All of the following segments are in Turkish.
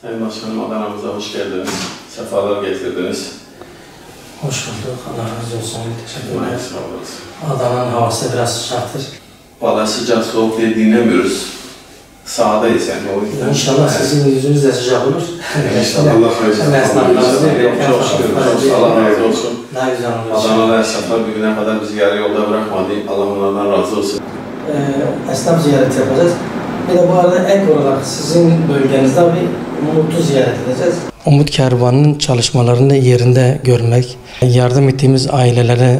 Sayın Başkanım, Adana'mıza hoş geldiniz. Sefalar getirdiniz. Hoş bulduk. Allah razı olsun. Teşekkürler. Sağ olun. Adana'nın havası biraz sıcaktır. Valla sıcak soğuk diye dinlemiyoruz. Sahadayız yani. O yüzden İnşallah sizin yüzünüz de sıcak olur. İnşallah Allah razı olsun. Allah razı olsun. Daha güzel olur. Adana'da esnaflar bugüne kadar bizi yarı yolda bırakmadı. Allah onlardan razı olsun. Esnaf ziyareti yapacağız. Bir de bu arada ek olarak sizin bölgenizde bir Umut'u ziyaret edeceğiz. Umut Kervanı'nın çalışmalarını yerinde görmek, yardım ettiğimiz aileleri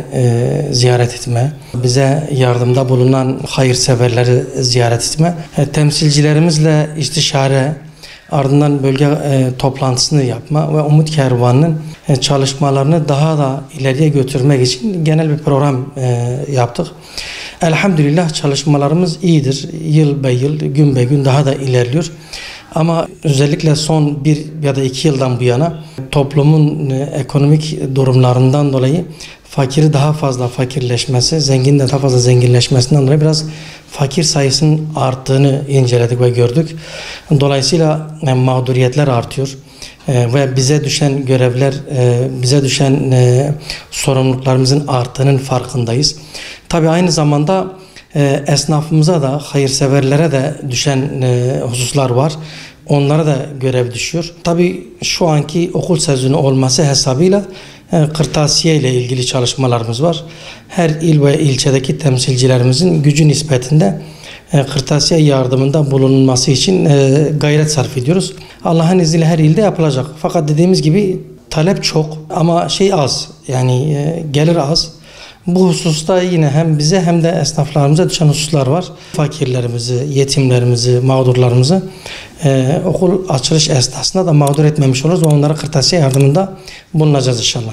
ziyaret etme, bize yardımda bulunan hayırseverleri ziyaret etme, temsilcilerimizle istişare, ardından bölge toplantısını yapma ve Umut Kervanı'nın çalışmalarını daha da ileriye götürmek için genel bir program yaptık. Elhamdülillah çalışmalarımız iyidir. Yıl be yıl, gün be gün daha da ilerliyor. Ama özellikle son 1 ya da 2 yıldan bu yana toplumun ekonomik durumlarından dolayı fakiri daha fazla fakirleşmesi, zengin de daha fazla zenginleşmesinden dolayı biraz fakir sayısının arttığını inceledik ve gördük. Dolayısıyla mağduriyetler artıyor. Ve bize düşen görevler, bize düşen sorumluluklarımızın arttığının farkındayız. Tabii aynı zamanda esnafımıza da, hayırseverlere de düşen hususlar var. Onlara da görev düşüyor. Tabii şu anki okul sezonu olması hesabıyla kırtasiye ile ilgili çalışmalarımız var. Her il ve ilçedeki temsilcilerimizin gücü nispetinde kırtasiye yardımında bulunması için gayret sarf ediyoruz. Allah'ın izniyle her ilde yapılacak. Fakat dediğimiz gibi talep çok ama az. Yani gelir az. Bu hususta yine hem bize hem de esnaflarımıza düşen hususlar var. Fakirlerimizi, yetimlerimizi, mağdurlarımızı okul açılış esnasında da mağdur etmemiş oluruz ve onlara kırtasiye yardımında bulunacağız inşallah.